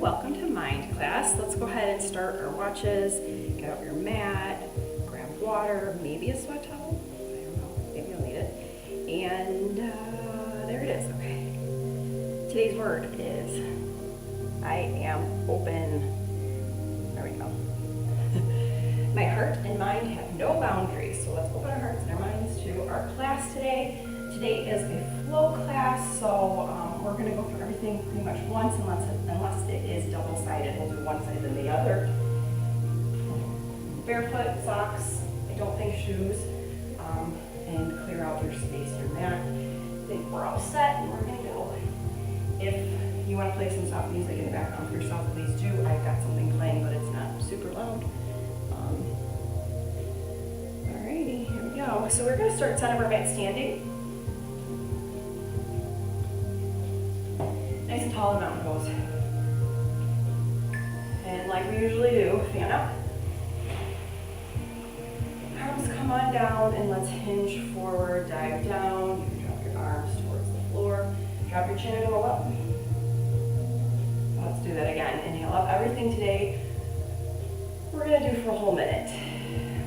welcome to Mind class. Let's go ahead and start our watches. Get out your mat, grab water, maybe a sweat towel. I don't know, maybe you'll need it. And there it is, okay. Today's word is I am open. There we go. My heart and mind have no boundaries. So let's open our hearts and our minds to our class today. Today is a flow class, so we're going to go through everything pretty much once, unless it is double-sided. We'll do one side then the other. Barefoot, socks, I don't think shoes, and clear out your space, your mat. I think we're all set and we're going to go. If you want to play some soft music in the background for yourself, please do. I've got something playing, but it's not super loud. Alrighty, here we go. So we're going to start center of our mat standing. Nice and tall and mountain pose. And like we usually do, fan up. Arms come on down and let's hinge forward, dive down. You can drop your arms towards the floor. Drop your chin and roll up. Let's do that again. Inhale up. Everything today we're going to do for a whole minute.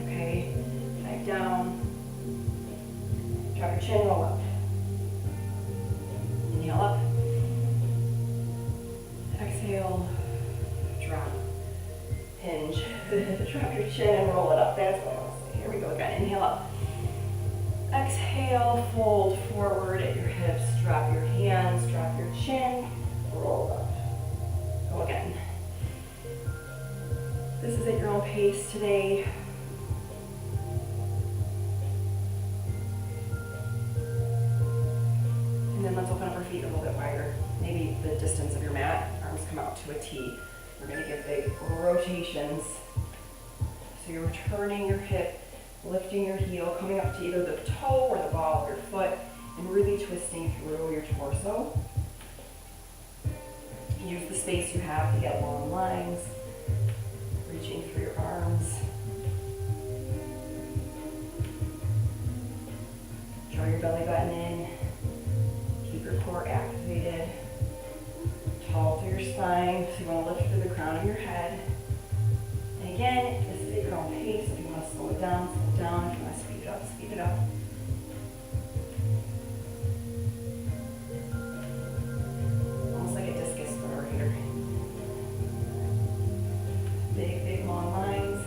Okay? Dive down. Drop your chin, roll up. Inhale up. Exhale, drop, hinge, drop your chin and roll it up. That's what I want to say. Here we go again. Inhale up. Exhale, fold forward at your hips, drop your hands, drop your chin, roll up. Go again. This is at your own pace today. And then let's open up our feet a little bit wider. Maybe the distance of your mat. Arms come out to a T. We're going to get big rotations. So you're turning your hip, lifting your heel, coming up to either the toe or the ball of your foot, and really twisting through your torso. Use the space you have to get long lines, reaching through your arms. Draw your belly button in. Keep your core activated. Tall through your spine, so you want to lift through the crown of your head. And again, this is at your own pace. If you want to slow it down, slow it down. If you want to speed it up, speed it up. Almost like a discus thrower here. Big, big long lines.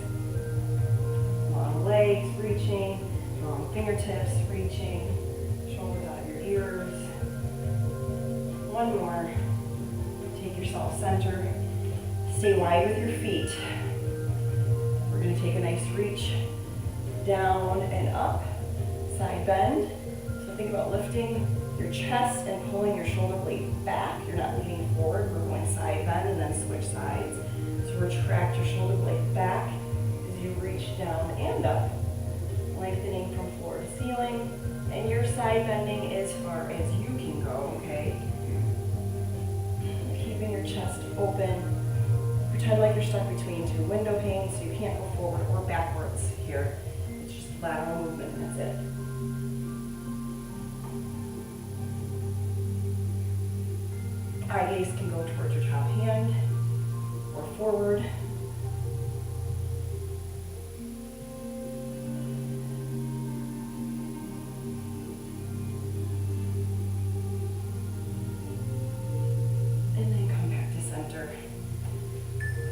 Long legs reaching. Long fingertips reaching. Shoulders out of your ears. One more. Take yourself centered. Stay wide with your feet. We're going to take a nice reach down and up. Side bend. So think about lifting your chest and pulling your shoulder blade back. You're not leaning forward. We're going side bend and then switch sides. So retract your shoulder blade back as you reach down and up. Lengthening from floor to ceiling. And your side bending as far as you can go, okay? Keeping your chest open. Pretend like you're stuck between two window panes, so you can't go forward or backwards here. It's just lateral movement, and that's it. Eye gaze can go towards your top hand or forward.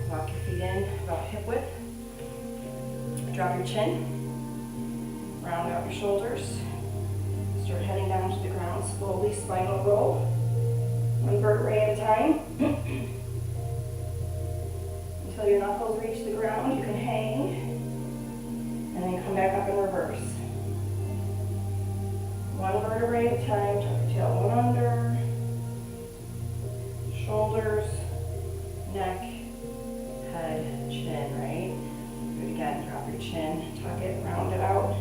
Walk your feet in about hip width. Drop your chin. Round out your shoulders. Start heading down to the ground. Slowly spinal roll. One vertebrae at a time. Until your knuckles reach the ground, you can hang. And then come back up in reverse. One vertebrae at a time. Tuck your tailbone under. Shoulders. Neck. Head, chin, right? Do it again. Drop your chin, tuck it, round it out.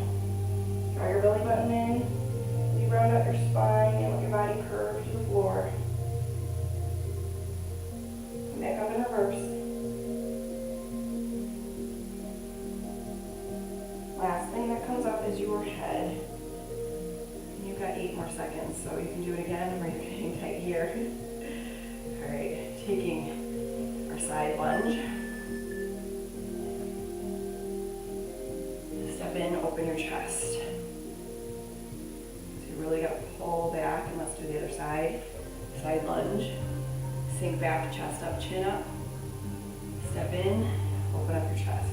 Draw your belly button in. You round out your spine and let your body curve to the floor. Come back up in reverse. Last thing that comes up is your head. You've got 8 more seconds, so you can do it again. We're getting tight here. All right, taking side lunge. Step in, open your chest. So you really got to pull back, and let's do the other side. Side lunge. Sink back, chest up, chin up. Step in, open up your chest.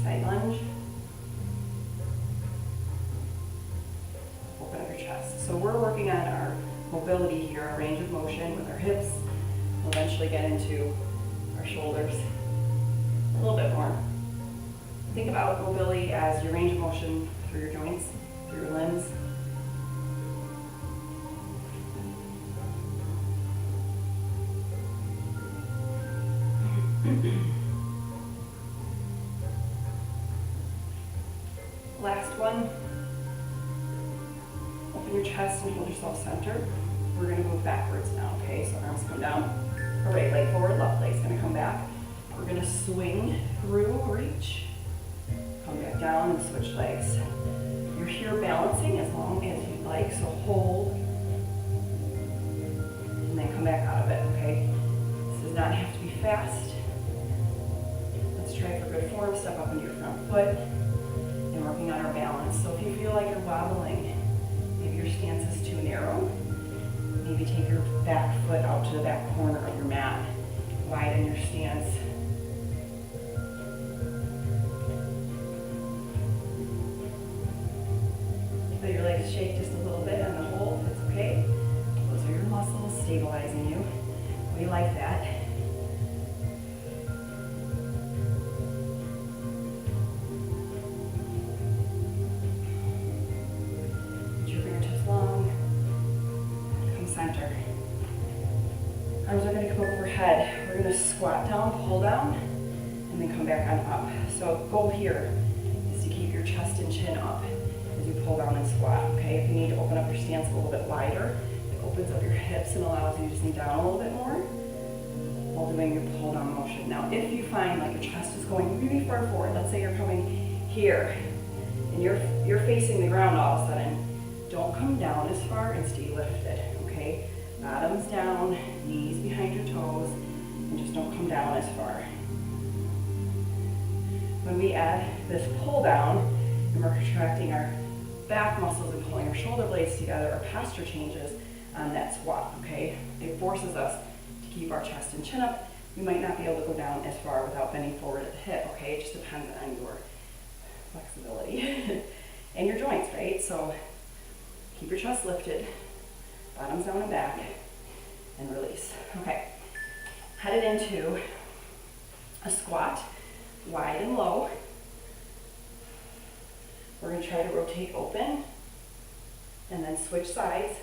Side lunge. Open up your chest. So we're working on our mobility here, our range of motion with our hips. We'll eventually get into our shoulders a little bit more. Think about mobility as your range of motion through your joints, through your limbs. Last one. Open your chest and hold yourself centered. We're going to move backwards now, okay? So arms come down. Our right leg forward, left leg's going to come back. We're going to swing through, reach. Come back down and switch legs. You're here balancing as long as you'd like, so hold. And then come back out of it, okay? This does not have to be fast. Let's try for good form. Step up into your front foot and working on our balance. So if you feel like you're wobbling, maybe your stance is too narrow, maybe take your back foot out to the back corner of your mat. Widen your stance. Let your legs shake just a little bit on the hold. It's okay. Those are your muscles stabilizing you. We like that. Get your fingertips long. Come center. Arms are going to come overhead. We're going to squat down, pull down, and then come back on up. So goal here is to keep your chest and chin up as you pull down and squat, okay? If you need to open up your stance a little bit wider, it opens up your hips and allows you to sink down a little bit more while doing your pull down motion. Now, if you find like your chest is going really far forward, let's say you're coming here and you're facing the ground all of a sudden, don't come down as far and stay lifted, okay? Bottoms down, knees behind your toes, and just don't come down as far. When we add this pull down, and we're contracting our back muscles and pulling our shoulder blades together, our posture changes on that squat, okay? It forces us to keep our chest and chin up. We might not be able to go down as far without bending forward at the hip, okay? It just depends on your flexibility and your joints, right? So keep your chest lifted, bottoms down and back, and release. Okay, headed into a squat, wide and low. We're going to try to rotate open and then switch sides.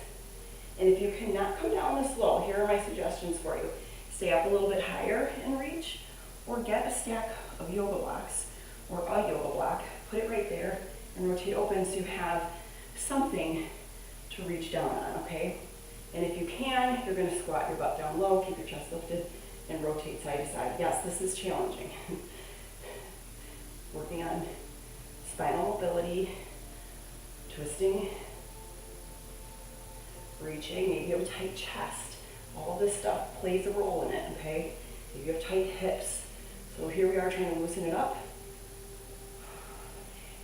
And if you cannot come down this low, here are my suggestions for you. Stay up a little bit higher and reach, or get a stack of yoga blocks or a yoga block, put it right there and rotate open so you have something to reach down on, okay? And if you can, you're going to squat your butt down low, keep your chest lifted, and rotate side to side. Yes, this is challenging. Working on spinal mobility, twisting, reaching. Maybe you have a tight chest. All this stuff plays a role in it, okay? Maybe you have tight hips. So here we are trying to loosen it up.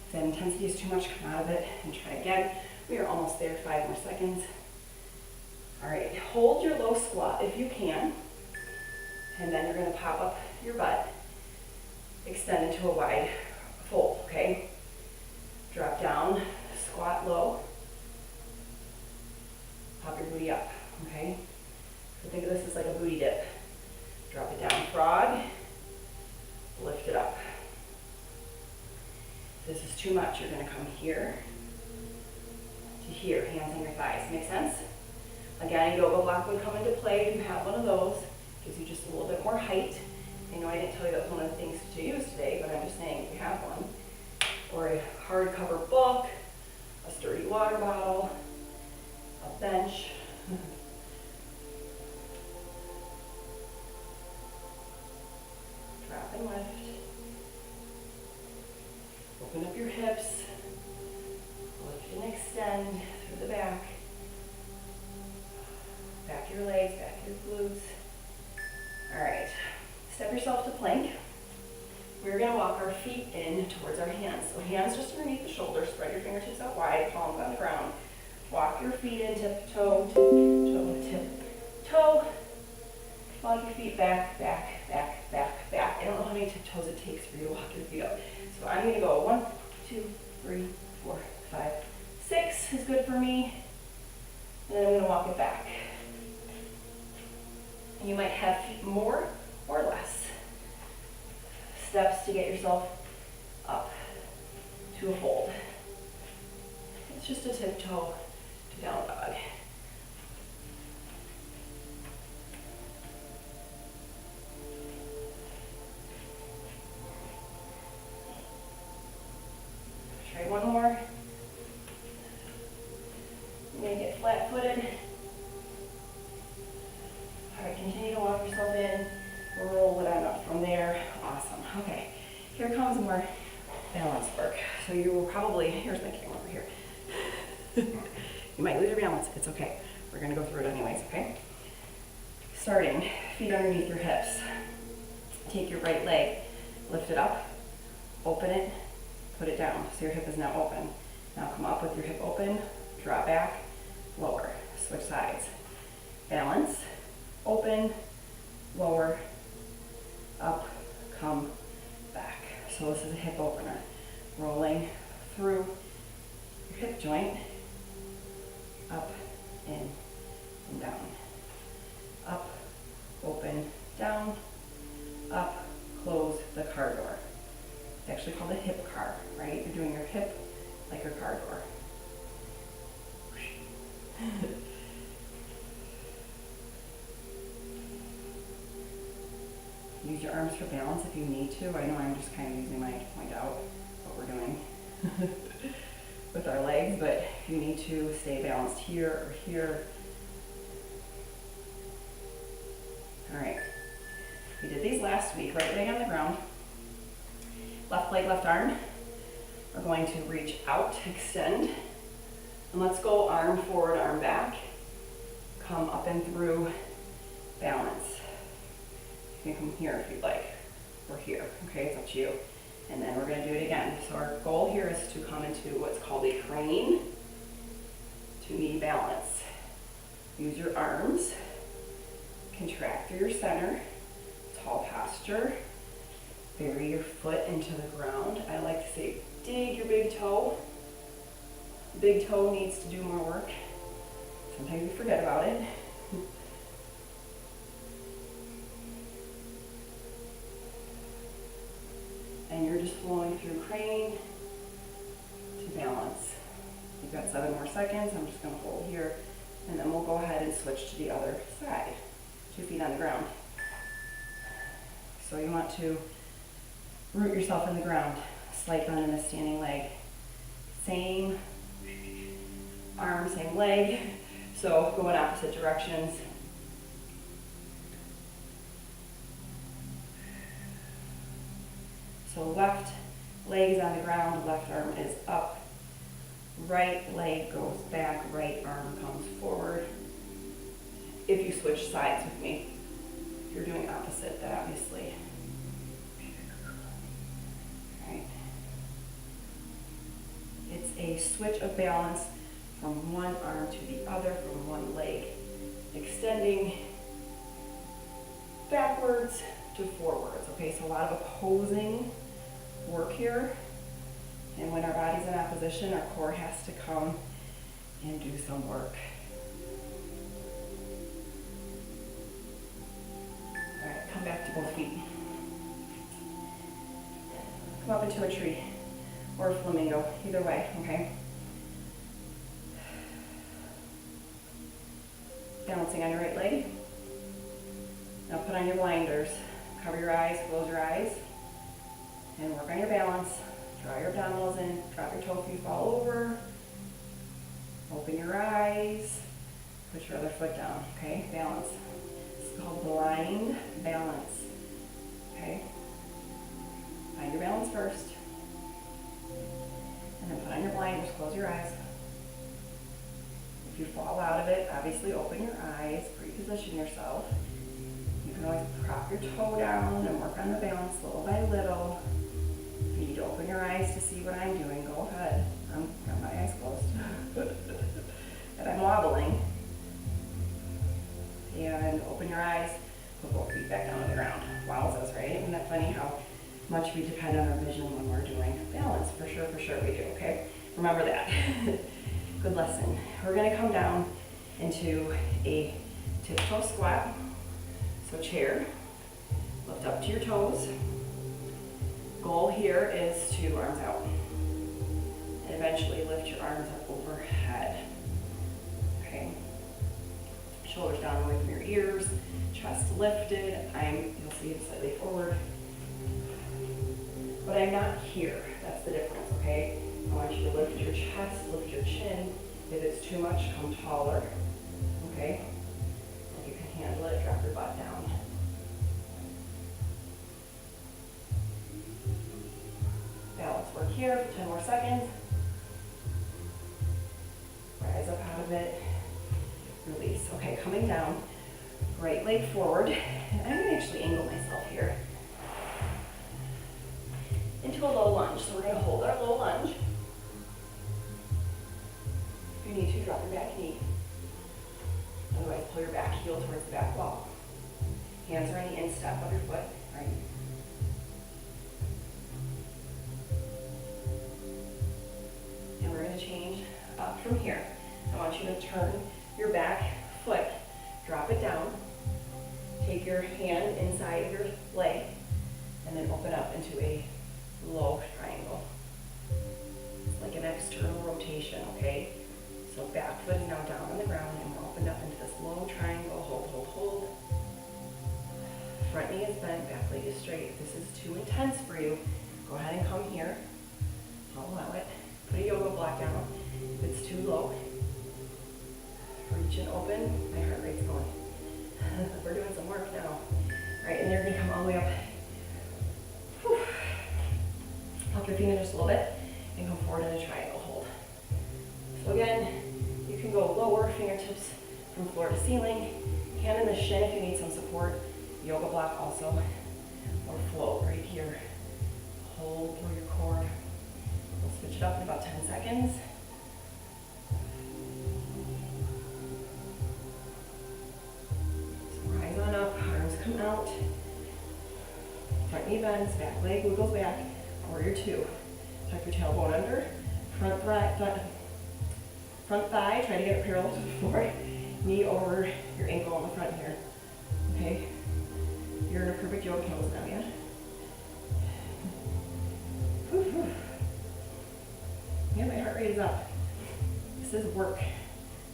If that intensity is too much, come out of it and try again. We are almost there, 5 more seconds. All right, hold your low squat if you can, and then you're going to pop up your butt, extend into a wide fold, okay? Drop down, squat low, pop your booty up, okay? So think of this as like a booty dip. Drop it down, frog, lift it up. If this is too much, you're going to come here to here, hands on your thighs. Make sense? Again, a yoga block would come into play if you have one of those. Gives you just a little bit more height. I know I didn't tell you that was one of the things to use today, but I'm just saying if you have one. Or a hardcover book, a sturdy water bottle, a bench. Drop and lift. Open up your hips. Lift and extend through the back. Back your legs, back your glutes. All right, step yourself to plank. We're gonna walk our feet in towards our hands. So hands just underneath the shoulders, spread your fingertips out wide, palms on the ground. Walk your feet in, tip, toe, tip, toe. Walk your feet back, back, back, back, back. I don't know how many tiptoes it takes for you to walk your feet up. So I'm gonna go 1, 2, 3, 4, 5, 6 is good for me. And then I'm gonna walk it back. You might have more or less steps to get yourself up to a fold. It's just a tiptoe to down dog. Try one more. You're gonna get flat-footed. All right, continue to walk yourself in. Roll it on up from there. Awesome. Okay, here comes more balance work. So you will probably, here's my camera over here. You might lose your balance. It's okay. We're gonna go through it anyways, okay? Starting, feet underneath your hips. Take your right leg, lift it up, open it, put it down. So your hip is now open. Now come up with your hip open, drop back, lower. Switch sides. Balance, open, lower, up, come back. So this is a hip opener. Rolling through your hip joint, up, in, and down. Up, open, down, up, close the car door. It's actually called a hip car, right? You're doing your hip like a car door. Use your arms for balance if you need to. I know I'm just kind of using mine to point out what we're doing with our legs, but if you need to, stay balanced here or here. All right, we did these last week. Right leg on the ground, left leg, left arm. We're going to reach out, extend, and let's go arm forward, arm back. Come up and through, balance. You can come here if you'd like, or here, okay, it's up to you. And then we're gonna do it again. So our goal here is to come into what's called a crane to knee balance. Use your arms, contract through your center, tall posture, bury your foot into the ground. I like to say, dig your big toe. Big toe needs to do more work. Sometimes we forget about it. And you're just flowing through crane to balance. You've got 7 more seconds. I'm just going to hold here, and then we'll go ahead and switch to the other side. 2 feet on the ground. So you want to root yourself in the ground. Slight bend in the standing leg. Same arm, same leg. So go in opposite directions. So left leg is on the ground, left arm is up. Right leg goes back, right arm comes forward. If you switch sides with me, if you're doing opposite, then obviously. Right. It's a switch of balance from one arm to the other, from one leg, extending backwards to forwards. Okay, so a lot of opposing work here. And when our body's in opposition, our core has to come and do some work. All right, come back to both feet. Come up into a tree or a flamingo, either way, okay? Balancing on your right leg. Now put on your blinders. Cover your eyes, close your eyes, and work on your balance. Draw your abdominals in, drop your toe if you fall over. Open your eyes, put your other foot down, okay? Balance. It's called blind balance, okay? Find your balance first, and then put on your blinders, close your eyes. If you fall out of it, obviously open your eyes, reposition yourself. You can always prop your toe down and work on the balance little by little. If you need to open your eyes to see what I'm doing, go ahead. I've got my eyes closed. And I'm wobbling. And open your eyes, put both feet back down on the ground. Wowzers, right? Isn't that funny how much we depend on our vision when we're doing balance? For sure we do, okay? Remember that. Good lesson. We're gonna come down into a tiptoe squat. So chair, lift up to your toes. Goal here is to arms out. And eventually lift your arms up overhead. Okay. Shoulders down away from your ears, chest lifted. You'll see it slightly forward. But I'm not here. That's the difference, okay? I want you to lift your chest, lift your chin. If it's too much, come taller, okay? If you can handle it, drop your butt down. Balance work here for 10 more seconds. Rise up out of it. Release. Okay, coming down. Right leg forward. And I'm going to actually angle myself here into a low lunge. So we're going to hold our low lunge. If you need to, drop your back knee. Otherwise, pull your back heel towards the back wall. Hands are on the instep of your foot, right? And we're going to change up from here. I want you to turn your back foot, drop it down, take your hand inside of your leg, and then open up into a low triangle. It's like an external rotation, okay? So back foot is now down on the ground, and we're opened up into this low triangle. Hold, hold, hold. Front knee is bent, back leg is straight. If this is too intense for you, go ahead and come here. I'll allow it. Put a yoga block down. If it's too low, reach and open. My heart rate's going. We're doing some work now. All right, and you're gonna come all the way up. Whew. Pop your feet in just a little bit and come forward in a triangle hold. So again, you can go lower, fingertips from floor to ceiling, hand in the shin if you need some support, yoga block also, or float right here. Hold through your core. We'll switch it up in about 10 seconds. Rise on up, arms come out. Front knee bends, back leg wiggles back. Warrior two. Tuck your tailbone under. Front thigh, try to get it parallel to the floor. Knee over your ankle on the front here. Okay? You're in a perfect yoga pose now, yeah? Whew, whew. Yeah, my heart rate is up. This is work.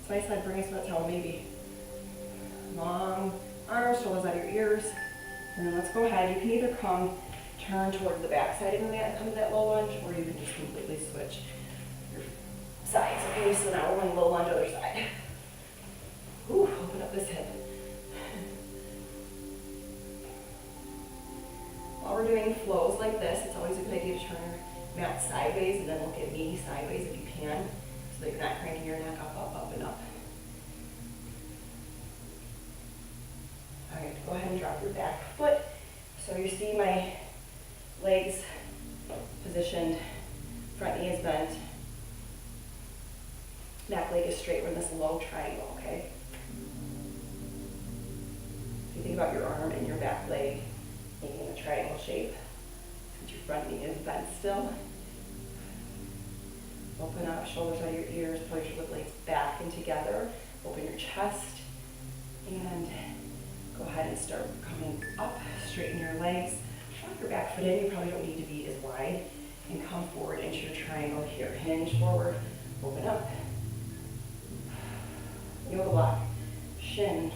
So I said bring a sweat towel, maybe. Long arms, shoulders out of your ears. And then let's go ahead. You can either turn towards the back side of the mat and come to that low lunge, or you can just completely switch your sides. Okay, so now we're going low lunge other side. Ooh, open up this hip. While we're doing flows like this, it's always a good idea to turn your mat sideways and then look at me sideways if you can, so that you're not cranking your neck up, up, up, and up. All right, go ahead and drop your back foot. So you see my legs positioned, front knee is bent, back leg is straight. We're in this low triangle, okay? If you think about your arm and your back leg making a triangle shape, since your front knee is bent still, open up, shoulders out of your ears, pull your shoulder blades back and together, open your chest, and go ahead and start coming up, straighten your legs, drop your back foot in. You probably don't need to be as wide, and come forward into your triangle here. Hinge forward, open up. Yoga block, shin.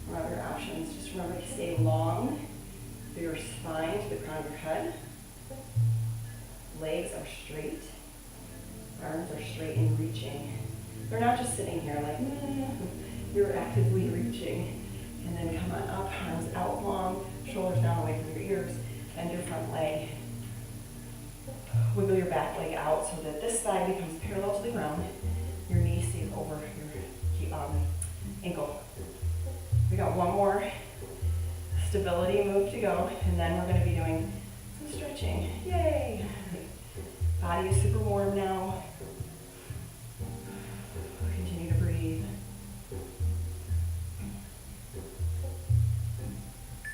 Remember your options. Just remember to stay long through your spine to the crown of your head. Legs are straight. Arms are straight and reaching. They're not just sitting here like, you're actively reaching. And then come on up, arms out long, shoulders down away from your ears, bend your front leg. Wiggle your back leg out so that this thigh becomes parallel to the ground. Your knee stays over your ankle. We got one more stability move to go, and then we're going to be doing some stretching. Yay! Body is super warm now. Continue to breathe.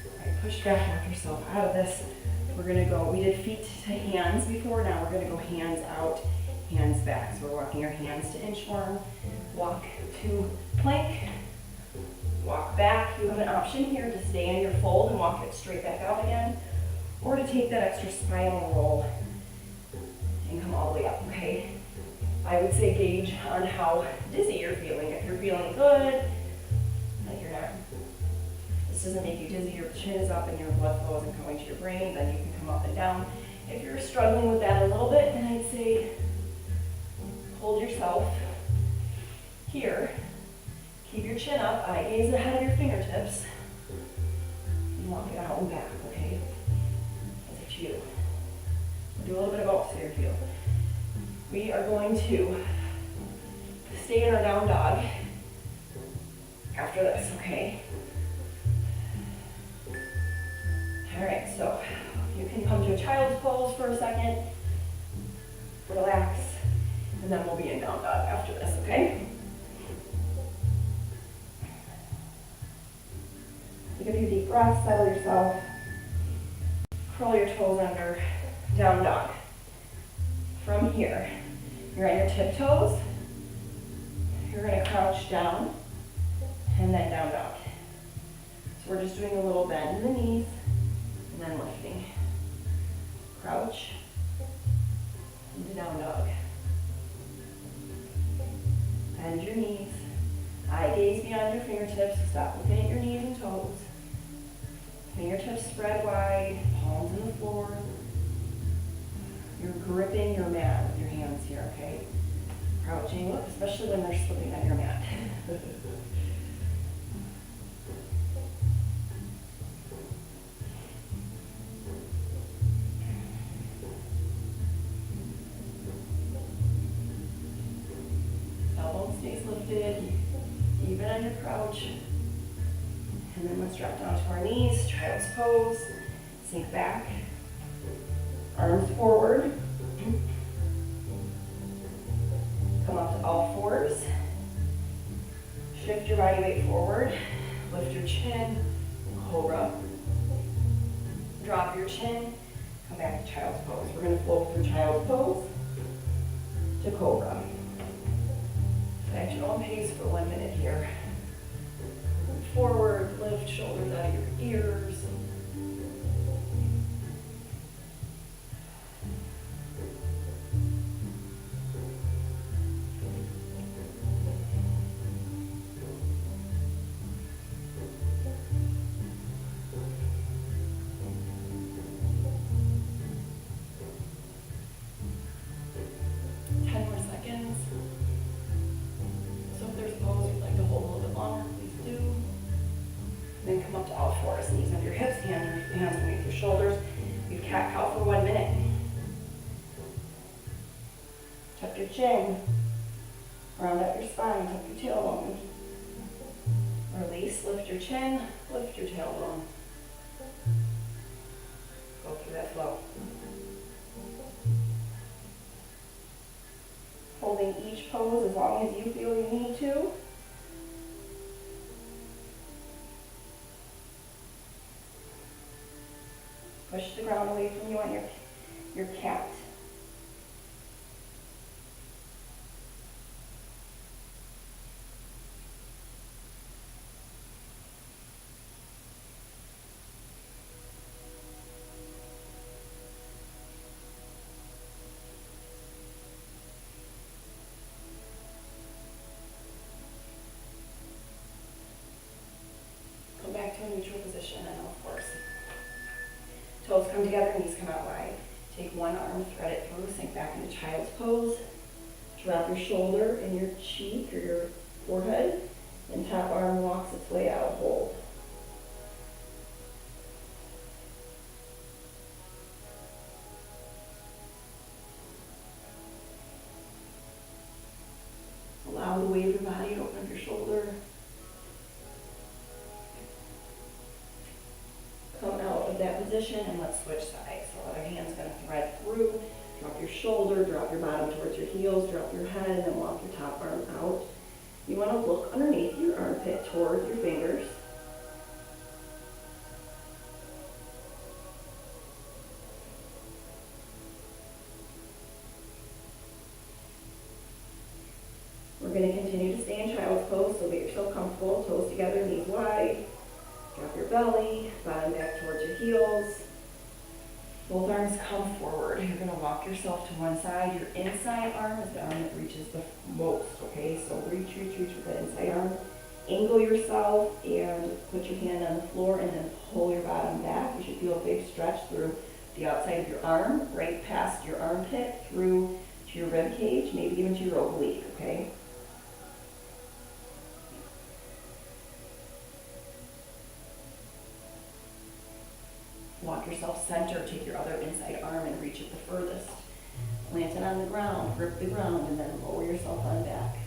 All right, push back, work yourself out of this. We're going to go, we did feet to hands before, now we're going to go hands out, hands back. So we're walking our hands to inchworm, walk to plank, walk back. You have an option here to stay in your fold and walk it straight back out again, or to take that extra spinal roll and come all the way up, okay? I would say gauge on how dizzy you're feeling. If you're feeling good, like you're not, this doesn't make you dizzy, your chin is up and your blood flow isn't going to your brain, then you can come up and down. If you're struggling with that a little bit, then I'd say hold yourself here. Keep your chin up, eye gaze ahead of your fingertips, and walk it out and back, okay? As if you do a little bit of both so you feel. We are going to stay in our down dog after this, okay? All right, so you can come to a child's pose for a second, relax, and then we'll be in down dog after this, okay? Take a few deep breaths, settle yourself, curl your toes under, down dog. From here, you're on your tiptoes, you're going to crouch down, and then down dog. So we're just doing a little bend in the knees, and then lifting. Crouch, into down dog. Bend your knees, eye gaze beyond your fingertips, stop looking at your knees and toes. Fingertips spread wide, palms in the floor. You're gripping your mat with your hands here, okay? Crouching, look, especially when they're slipping on your mat. Elbow stays lifted, even on your crouch. And then let's drop down to our knees, child's pose, sink back. Arms forward. Come up to all fours. Shift your body weight forward. Lift your chin, cobra. Drop your chin, come back to child's pose. We're going to flow through child's pose to cobra. So at your own pace for 1 minute here. Move forward, lift shoulders out of your ears. Shoulders. You cat cow for 1 minute. Tuck your chin. Round out your spine. Tuck your tailbone. Release. Lift your chin. Lift your tailbone. Go through that flow. Holding each pose as long as you feel you need to. Push the ground away from you on your cat. Come back to a neutral position and of course. Toes come together, knees come out wide. Take one arm, thread it through, sink back into child's pose. Drop your shoulder in your cheek or your forehead, and top arm walks its way out, hold. Allow the weight of your body to open up your shoulder. position, and let's switch sides. So other hand's gonna thread through, drop your shoulder, drop your bottom towards your heels, drop your head, and then walk your top arm out. You wanna look underneath your armpit towards your fingers. We're going to continue to stay in child's pose, so get yourself comfortable, toes together, knees wide. Drop your belly, bottom back towards your heels. Both arms come forward. You're going to walk yourself to one side. Your inside arm is the arm that reaches the most, okay? So reach with that inside arm. Angle yourself and put your hand on the floor and then pull your bottom back. You should feel a big stretch through the outside of your arm, right past your armpit, through to your rib cage, maybe even to your oblique, okay? Walk yourself center, take your other inside arm and reach it the furthest. Plant it on the ground, grip the ground, and then lower yourself on back.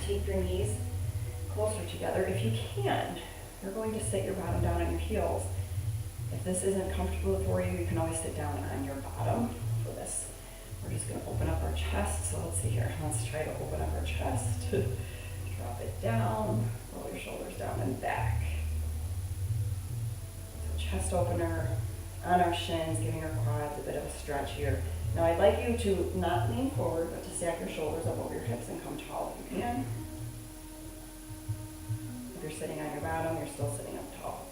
Take your knees closer together. If you can, you're going to sit your bottom down on your heels. If this isn't comfortable for you, you can always sit down on your bottom for this. We're just going to open up our chest. So let's see here. Let's try to open up our chest. Drop it down. Roll your shoulders down and back. So chest opener on our shins, giving our quads a bit of a stretch here. Now I'd like you to not lean forward, but to stack your shoulders up over your hips and come tall if you can. If you're sitting on your bottom, you're still sitting up tall.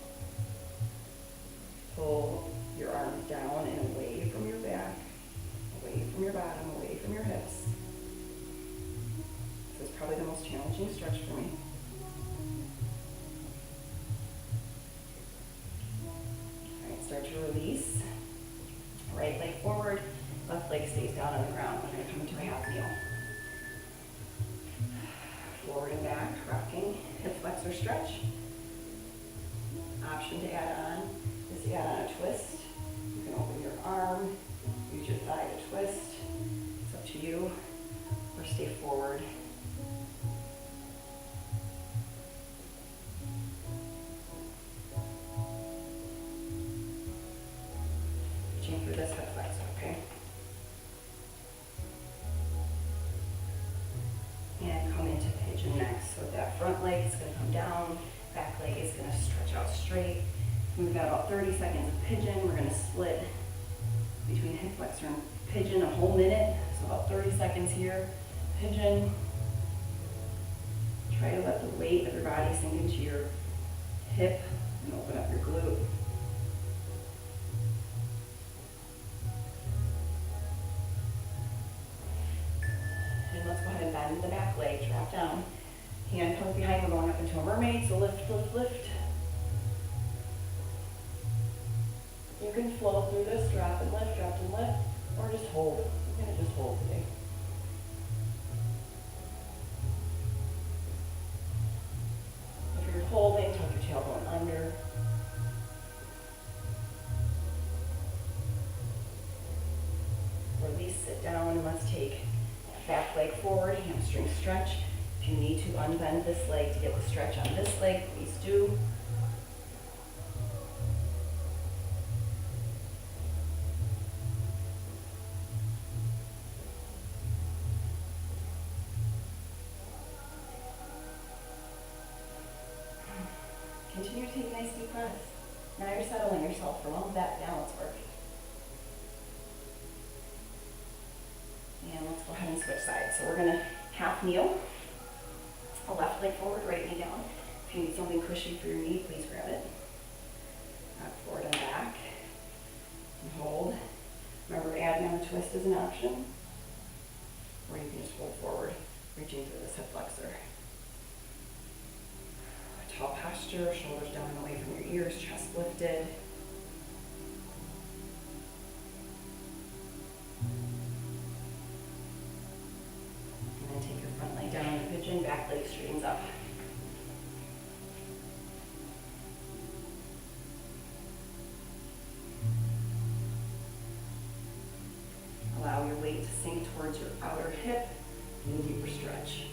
Pull your arms down and away from your back, away from your bottom, away from your hips. This is probably the most challenging stretch for me. All right, start to release. Right leg forward. Left leg stays down on the ground. We're going to come into a half kneel. Forward and back, rocking, hip flexor stretch. Option to add on is to add on a twist. You can open your arm, use your thigh to twist. It's up to you. Or stay forward. Reaching through this hip flexor, okay? And come into pigeon next. So that front leg is going to come down, back leg is going to stretch out straight. We've got about 30 seconds of pigeon. We're going to split between hip flexor and pigeon a whole minute. So about 30 seconds here. Pigeon. Try to let the weight of your body sink into your hip and open up your glute. Let's go ahead and bend the back leg, drop down. Hand comes behind, we're going up into a mermaid, so lift, lift, lift. You can flow through this, drop and lift, or just hold. We're going to just hold today. If you're holding, tuck your tailbone under. Release, sit down, and let's take back leg forward, hamstring stretch. If you need to unbend this leg to get the stretch on this leg, please do. Continue to take nice deep breaths. Now you're settling yourself for all of that balance work. And let's go ahead and switch sides. So we're going to half kneel. A left leg forward, right knee down. If you need something cushy for your knee, please grab it. Rock forward and back. And hold. Remember, adding on a twist is an option. Or you can just hold forward, reaching through this hip flexor. Tall posture, shoulders down and away from your ears, chest lifted. straightens up. Allow your weight to sink towards your outer hip and a deeper stretch.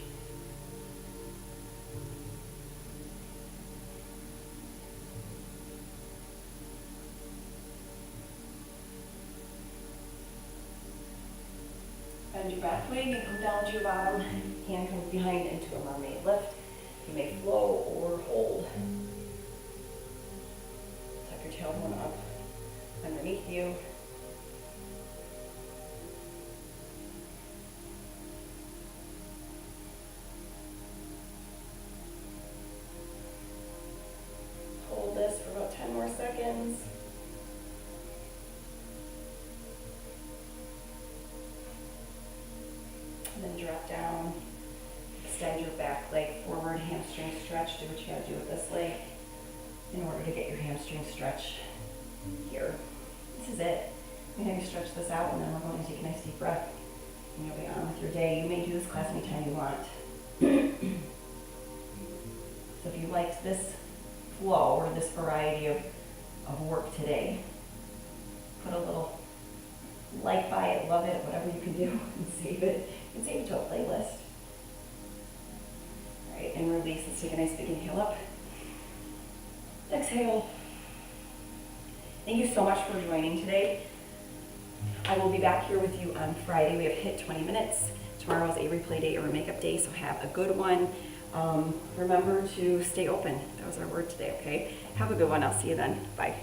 Bend your back leg and come down to your bottom. Hand comes behind into a mermaid lift. You may flow or hold. Tuck your tailbone up underneath you. Hold this for about 10 more seconds. And then drop down. Extend your back leg forward, hamstring stretch. Do what you gotta do with this leg in order to get your hamstring stretch here. This is it. You're gonna stretch this out, and then we're going to take a nice deep breath. And you'll be on with your day. You may do this class anytime you want. So if you liked this flow or this variety of work today, put a little like by it, love it, whatever you can do, and save it. You can save it to a playlist. All right, and release. Let's take a nice big inhale up. Exhale. Thank you so much for joining today. I will be back here with you on Friday. We have hit 20 minutes. Tomorrow is a replay day or a makeup day, so have a good one. Remember to stay open. That was our word today, okay? Have a good one. I'll see you then. Bye.